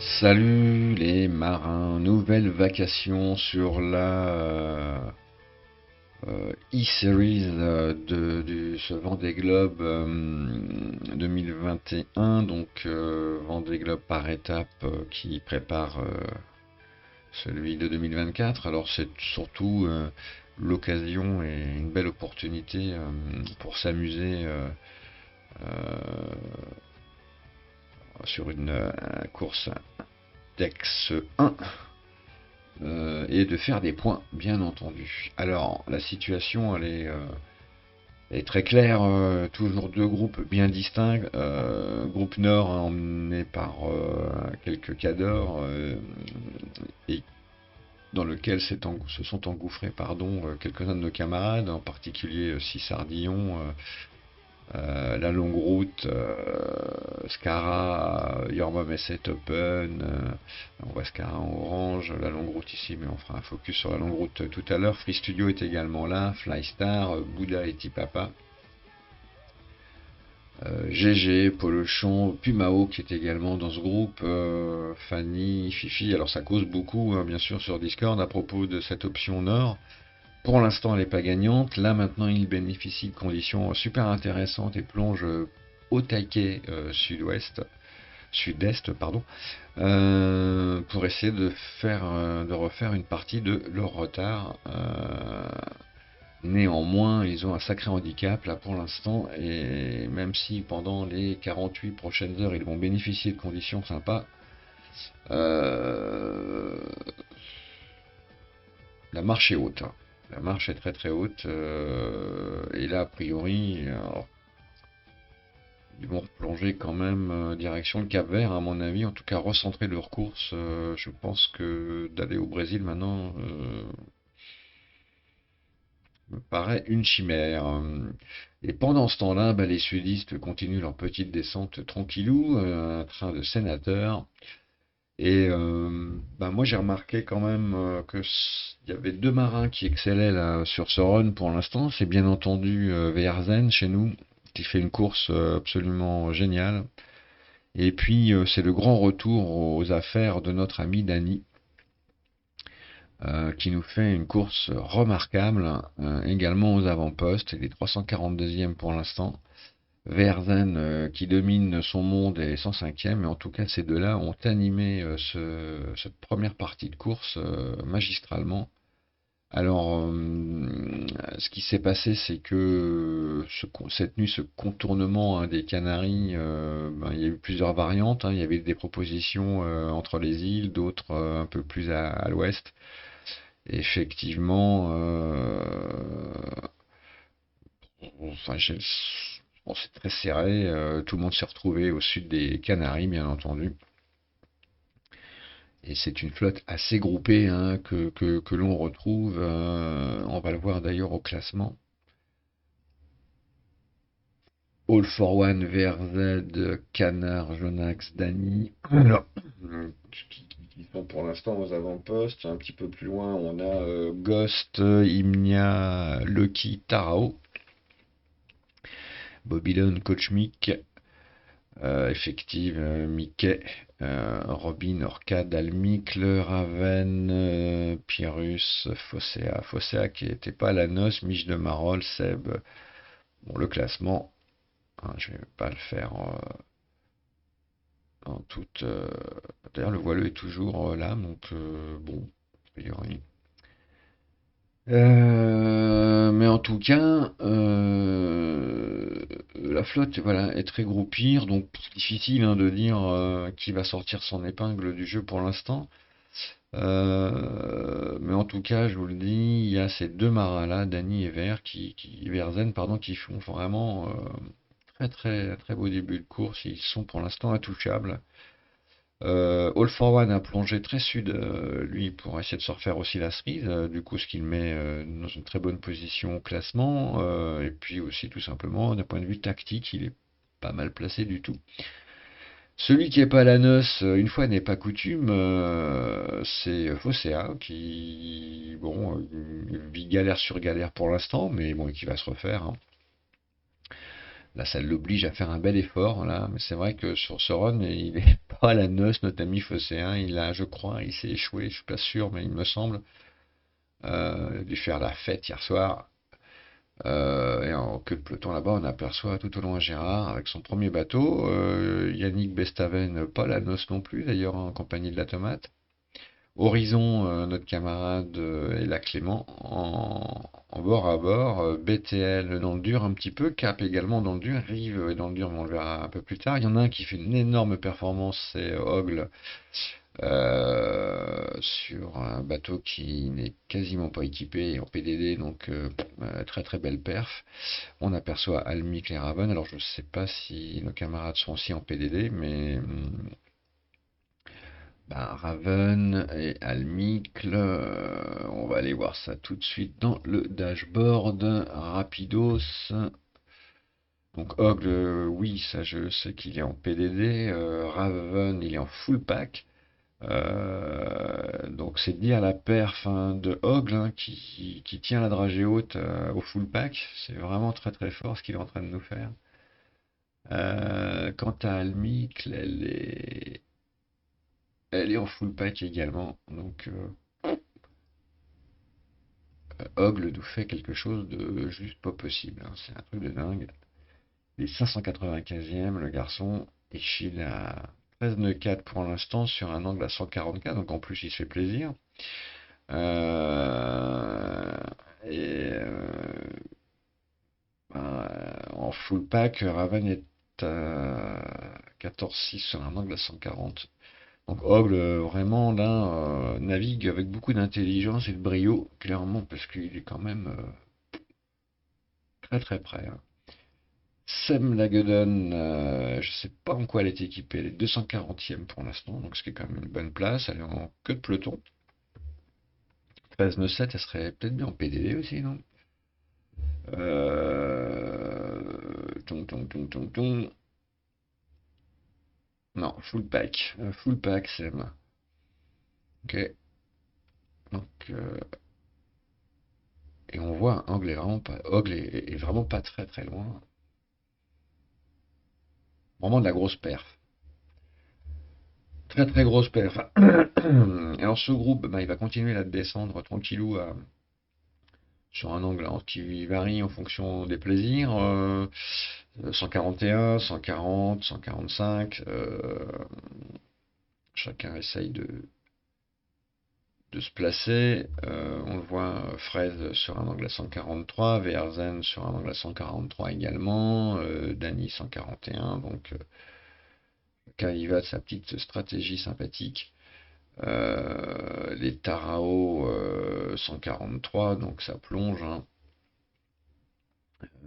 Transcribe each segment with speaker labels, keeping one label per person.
Speaker 1: Salut les marins, nouvelle vacation sur la e-series ce Vendée Globe 2021, donc Vendée Globe par étape qui prépare celui de 2024. Alors c'est surtout l'occasion et une belle opportunité pour s'amuser sur une course Dex 1 et de faire des points, bien entendu. Alors, la situation, elle est très claire. Toujours deux groupes bien distincts. Groupe Nord emmené par quelques cadors et dans lequel se sont engouffrés quelques-uns de nos camarades, en particulier Cissardillon, la longue route, Scara, Yorma Messet Open, on voit Scara en orange, la longue route ici, mais on fera un focus sur la longue route tout à l'heure. Free Studio est également là, Flystar, Bouddha et Tipapa, GG, Polochon, Pumao qui est également dans ce groupe, Fanny, Fifi. Alors ça cause beaucoup, hein, bien sûr, sur Discord à propos de cette option Nord. Pour l'instant, elle n'est pas gagnante. Là, maintenant, il bénéficie de conditions super intéressantes et plonge au taquet sud-est, pardon, pour essayer de refaire une partie de leur retard. Néanmoins, ils ont un sacré handicap là pour l'instant, et même si pendant les 48 prochaines heures, ils vont bénéficier de conditions sympas, euh, la marche est haute, hein. La marche est très très haute. Et là, a priori, alors, ils vont replonger quand même direction le Cap-Vert, à mon avis. En tout cas, recentrer leur course. Je pense que d'aller au Brésil maintenant me paraît une chimère. Et pendant ce temps-là, bah, les sudistes continuent leur petite descente tranquillou, un train de sénateurs. Et bah moi j'ai remarqué quand même il y avait deux marins qui excellaient là sur ce run pour l'instant. C'est bien entendu Verzen chez nous qui fait une course absolument géniale. Et puis c'est le grand retour aux affaires de notre ami Dany qui nous fait une course remarquable également aux avant-postes. Il est 342e pour l'instant. Verzen qui domine son monde est 105e, mais en tout cas ces deux-là ont animé cette première partie de course magistralement. Alors, ce qui s'est passé, c'est que cette nuit, ce contournement hein, des Canaries, ben, il y a eu plusieurs variantes, hein. Il y avait des propositions entre les îles, d'autres un peu plus à l'ouest. Effectivement, enfin, bon, c'est très serré. Tout le monde s'est retrouvé au sud des Canaries, bien entendu. Et c'est une flotte assez groupée hein, que l'on retrouve. On va le voir d'ailleurs au classement. All for One, VRZ, Canard, Jonax, Dany. Alors, qui sont pour l'instant aux avant-postes. Un petit peu plus loin, on a Ghost, Imnia, Lucky, Tarao, Babylon, Coach Mick, Effective, Mickey, Robin, Orcade, Almicle, Raven, Pyrrhus, Fossea qui n'était pas à la noce, Mich de Marolles, Seb. Bon, le classement, hein, je vais pas le faire en toute. D'ailleurs, le voileux est toujours là, donc bon, a priori. Mais en tout cas, la flotte voilà, est très groupie, donc difficile hein, de dire qui va sortir son épingle du jeu pour l'instant. Mais en tout cas, je vous le dis, il y a ces deux marins-là, Dany et Verzen, pardon, qui font vraiment très très très beau début de course. Ils sont pour l'instant intouchables. All for One a plongé très sud, lui, pour essayer de se refaire aussi la cerise. Du coup, ce qui le met dans une très bonne position au classement. Et puis aussi, tout simplement, d'un point de vue tactique, il est pas mal placé du tout. Celui qui est pas à la noce, une fois n'est pas coutume, c'est Fossea qui, bon, vit galère sur galère pour l'instant, mais bon, qui va se refaire, hein. Là, ça l'oblige à faire un bel effort, là, mais c'est vrai que sur ce run, il est pas la noce, notre ami phocéen. Il a, je crois, il s'est échoué, je suis pas sûr, mais il me semble. Il a dû faire la fête hier soir. Et en queue de peloton là-bas, on aperçoit tout au loin Gérard avec son premier bateau. Yannick Bestaven, pas la noce non plus, d'ailleurs, en compagnie de la tomate. Horizon, notre camarade, et la Clément en bord à bord. BTL dans le dur un petit peu. Cap également dans le dur. Rive est dans le dur, mais on le verra un peu plus tard. Il y en a un qui fait une énorme performance, c'est Ogle, sur un bateau qui n'est quasiment pas équipé et en PDD, donc très très belle perf. On aperçoit Almic et Raven. Alors je ne sais pas si nos camarades sont aussi en PDD, mais ben, Raven et Almicle, on va aller voir ça tout de suite dans le dashboard. Rapidos. Donc Ogle, oui, ça je sais qu'il est en PDD. Raven, il est en full pack. Donc c'est dire la perf, hein, de Ogle, hein, qui tient la dragée haute, au full pack. C'est vraiment très très fort ce qu'il est en train de nous faire. Quant à Almicle, elle est en full pack également. Donc Ogle nous fait quelque chose de juste pas possible, hein. C'est un truc de dingue. Il est 595e, le garçon, et il à 13 nœuds 4 pour l'instant sur un angle à 144, donc en plus il se fait plaisir. Euh, et en full pack, Raven est à 14,6 sur un angle à 140. Donc Ogle, vraiment là, navigue avec beaucoup d'intelligence et de brio, clairement, parce qu'il est quand même très très près, hein. Sem Lagedon, je sais pas en quoi elle est équipée, elle est 240e pour l'instant, donc ce qui est quand même une bonne place. Elle est en queue de peloton. 13,7, elle serait peut-être bien en PDD aussi, non? Tung, tung, tung, tung, tung. Non, full pack. Full pack, Sem. Ok. Donc, et on voit, Ogle est vraiment pas très très loin. Vraiment de la grosse perf. Très très grosse perf. Alors ce groupe, bah, il va continuer là de descendre tranquillou sur un angle, hein, qui varie en fonction des plaisirs. 141, 140, 145. Chacun essaye de se placer. On le voit, Fraise sur un angle à 143, Verzen sur un angle à 143 également, Dany 141. Donc chacun y va de sa petite stratégie sympathique. Les Tarao, 143, donc ça plonge, hein.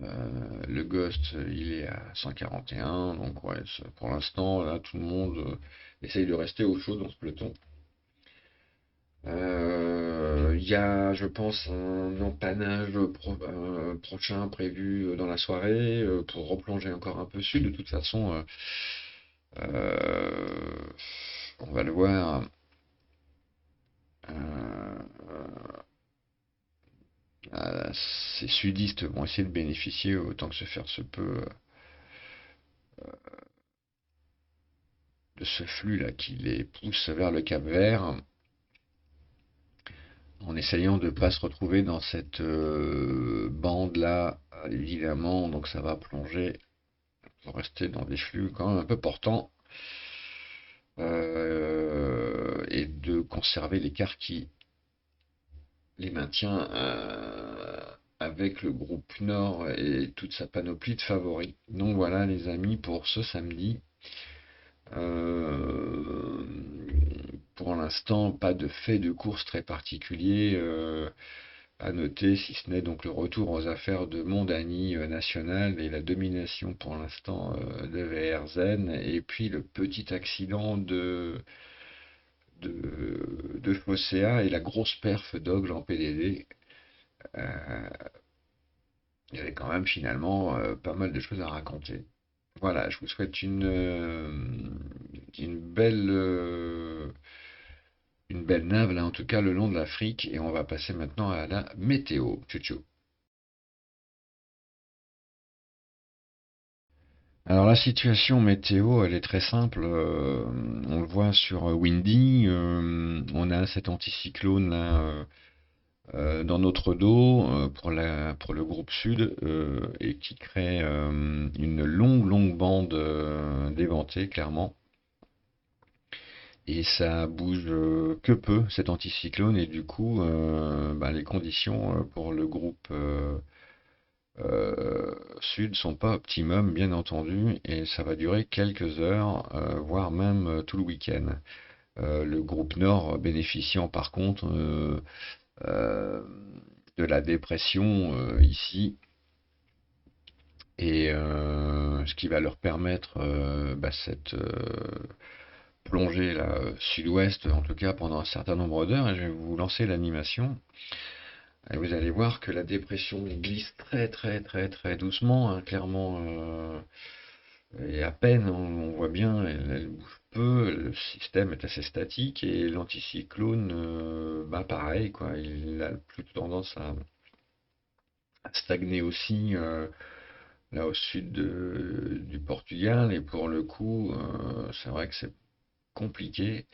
Speaker 1: Le Ghost, il est à 141, donc ouais, pour l'instant, là, tout le monde essaye de rester au chaud dans ce peloton. Il y a, je pense, un empannage prochain prévu dans la soirée, pour replonger encore un peu sud. De toute façon, euh, on va le voir. euh, Ces sudistes vont essayer de bénéficier autant que se faire se peut, de ce flux-là qui les pousse vers le Cap Vert, en essayant de ne pas se retrouver dans cette bande-là, évidemment. Donc ça va plonger pour rester dans des flux quand même un peu portants, et de conserver l'écart qui les maintient, avec le groupe Nord et toute sa panoplie de favoris. Donc voilà les amis pour ce samedi. Euh, pour l'instant, pas de fait de course très particulier, à noter, si ce n'est donc le retour aux affaires de Mondani, national, et la domination pour l'instant, de VRZN, et puis le petit accident de Fossea et la grosse perf d'Ogle en PDD. Euh, il y avait quand même finalement, pas mal de choses à raconter. Voilà, je vous souhaite une belle nave là, en tout cas le long de l'Afrique, et on va passer maintenant à la météo. Tchou tchou. Alors la situation météo, elle est très simple. On le voit sur Windy. On a cet anticyclone là dans notre dos pour le groupe Sud et qui crée une longue bande d'éventé clairement. Et ça bouge que peu cet anticyclone et du coup bah, les conditions pour le groupe Sud sont pas optimum, bien entendu, et ça va durer quelques heures, voire même tout le week-end. Le groupe Nord bénéficiant par contre euh, de la dépression ici, et ce qui va leur permettre bah, cette plongée là, sud-ouest, en tout cas pendant un certain nombre d'heures, et je vais vous lancer l'animation. Et vous allez voir que la dépression glisse très doucement, hein, clairement. Et à peine, on voit bien, elle bouge peu, le système est assez statique et l'anticyclone, bah pareil, quoi, il a plutôt tendance à stagner aussi là au sud du Portugal et pour le coup, c'est vrai que c'est compliqué.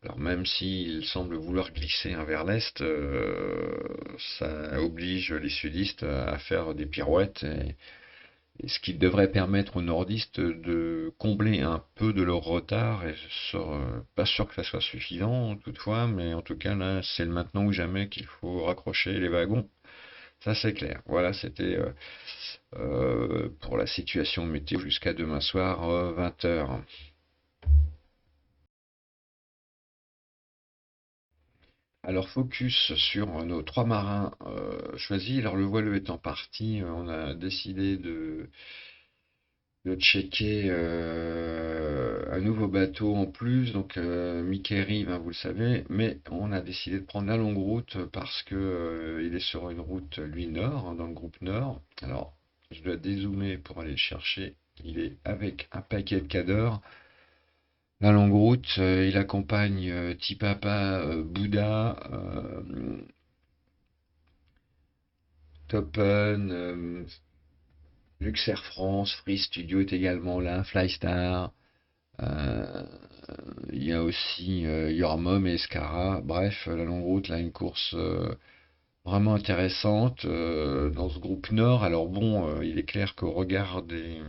Speaker 1: Alors même s'il semble vouloir glisser vers l'est, ça oblige les sudistes à faire des pirouettes et ce qui devrait permettre aux nordistes de combler un peu de leur retard, et pas sûr que ça soit suffisant toutefois, mais en tout cas là, c'est le maintenant ou jamais qu'il faut raccrocher les wagons. Ça c'est clair. Voilà, c'était pour la situation météo jusqu'à demain soir, 20 h. Alors focus sur nos trois marins choisis. Alors le voileux étant parti, on a décidé de checker un nouveau bateau en plus, donc Mickey Rive, hein, vous le savez, mais on a décidé de prendre la longue route parce que il est sur une route, lui, nord, hein, dans le groupe nord. Alors, je dois dézoomer pour aller le chercher. Il est avec un paquet de cadors. La longue route, il accompagne Tipapa, Bouddha, Topen, Luxair France, Free Studio est également là, Flystar. Euh, il y a aussi Yormom et Escara. Bref, la longue route, là, une course vraiment intéressante dans ce groupe Nord. Alors bon, il est clair qu'au regard des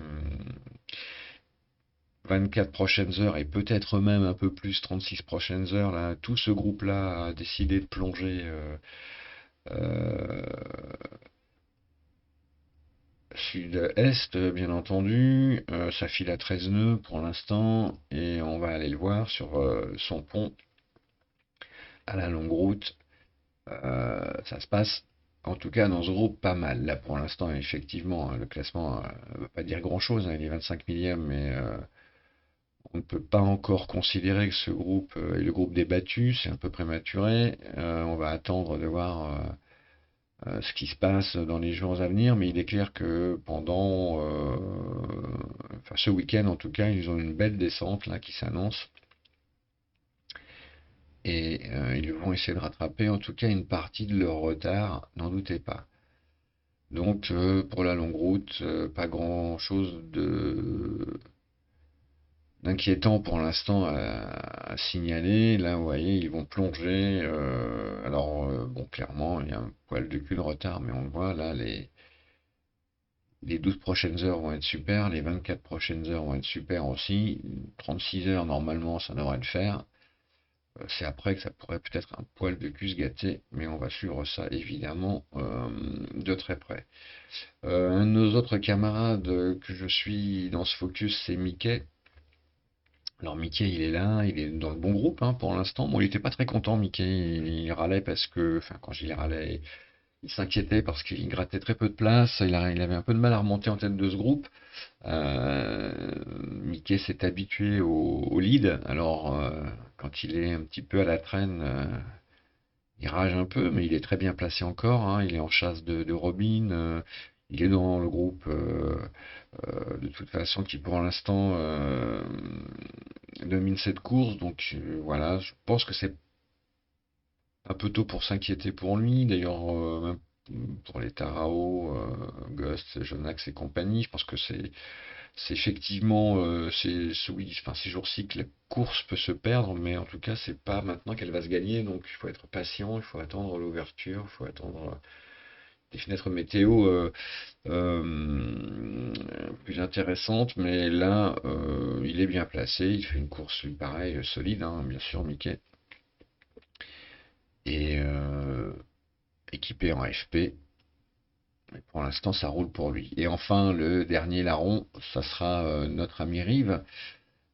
Speaker 1: 24 prochaines heures et peut-être même un peu plus, 36 prochaines heures, là, tout ce groupe-là a décidé de plonger euh, sud-est, bien entendu. Ça file à 13 nœuds pour l'instant et on va aller le voir sur son pont à la longue route. Ça se passe, en tout cas dans ce groupe, pas mal. Là, pour l'instant, effectivement, hein, le classement ne veut pas dire grand-chose, hein, il est 25 millième, mais on ne peut pas encore considérer que ce groupe est le groupe des battus, c'est un peu prématuré. On va attendre de voir ce qui se passe dans les jours à venir, mais il est clair que enfin, ce week-end en tout cas, ils ont une belle descente là qui s'annonce. Et ils vont essayer de rattraper en tout cas une partie de leur retard, n'en doutez pas. Donc pour la longue route, pas grand-chose d'inquiétant pour l'instant à signaler. Là, vous voyez, ils vont plonger. Alors bon, clairement, il y a un poil de cul de retard, mais on le voit là, les 12 prochaines heures vont être super, les 24 prochaines heures vont être super aussi. 36 heures normalement, ça devrait le faire. C'est après que ça pourrait peut-être un poil de cul se gâter, mais on va suivre ça évidemment de très près. Un de nos autres camarades que je suis dans ce focus, c'est Mickey. Alors Mickey, il est là, il est dans le bon groupe hein, pour l'instant. Bon, il était pas très content, Mickey. Il râlait parce que, enfin, quand je dis râlait, il s'inquiétait parce qu'il grattait très peu de place. Il avait un peu de mal à remonter en tête de ce groupe. Mickey s'est habitué au lead. Alors, quand il est un petit peu à la traîne, il rage un peu, mais il est très bien placé encore, hein. Il est en chasse de Robin. Il est dans le groupe de toute façon qui pour l'instant domine cette course. Donc voilà, je pense que c'est un peu tôt pour s'inquiéter pour lui. D'ailleurs, même pour les Tarao, Ghost, Jonax et compagnie, je pense que C'est effectivement, oui, enfin, ces jours-ci que la course peut se perdre, mais en tout cas, c'est pas maintenant qu'elle va se gagner, donc il faut être patient, il faut attendre l'ouverture, il faut attendre des fenêtres météo plus intéressantes, mais là, il est bien placé, il fait une course, lui, pareil, solide, hein, bien sûr, Mickey, et équipé en FP. Mais pour l'instant, ça roule pour lui. Et enfin, le dernier larron, ça sera notre ami Rive,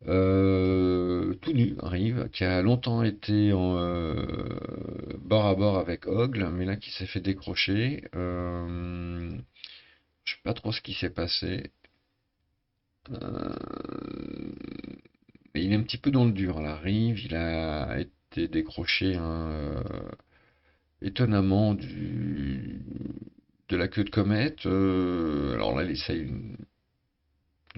Speaker 1: tout nu, Rive, qui a longtemps été bord à bord avec Ogle, mais là qui s'est fait décrocher. Je sais pas trop ce qui s'est passé. Mais il est un petit peu dans le dur, là. Rive, il a été décroché hein, étonnamment de la queue de comète. Alors là, il essaye une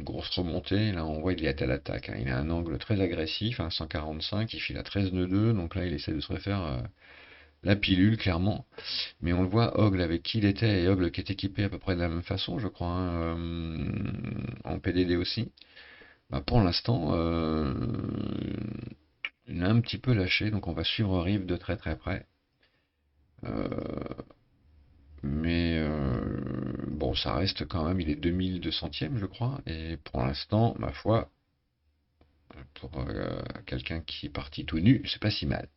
Speaker 1: grosse remontée. Là, on voit il est à l'attaque, hein. Il a un angle très agressif, hein, 145. Il file à 13 nœuds 2. Donc là, il essaie de se refaire la pilule, clairement. Mais on le voit, Ogle avec qui il était, et Ogle qui est équipé à peu près de la même façon, je crois, hein, en PDD aussi. Bah, pour l'instant, il a un petit peu lâché. Donc on va suivre Rive de très très près. Euh, Mais bon, ça reste quand même, il est 2200e, je crois, et pour l'instant, ma foi, pour quelqu'un qui est parti tout nu, c'est pas si mal.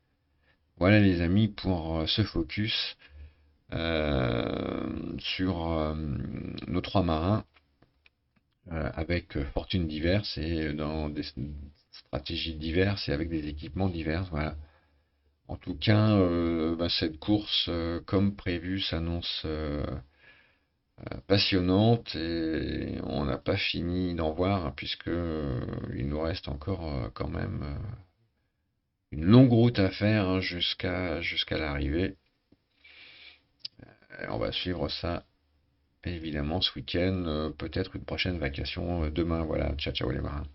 Speaker 1: Voilà les amis pour ce focus sur nos trois marins avec fortunes diverses et dans des stratégies diverses et avec des équipements divers. Voilà. En tout cas, bah, cette course, comme prévu, s'annonce passionnante et on n'a pas fini d'en voir hein, puisque il nous reste encore quand même une longue route à faire hein, jusqu'à l'arrivée. Et on va suivre ça évidemment ce week-end, peut-être une prochaine vacation demain. Voilà, ciao ciao les marins.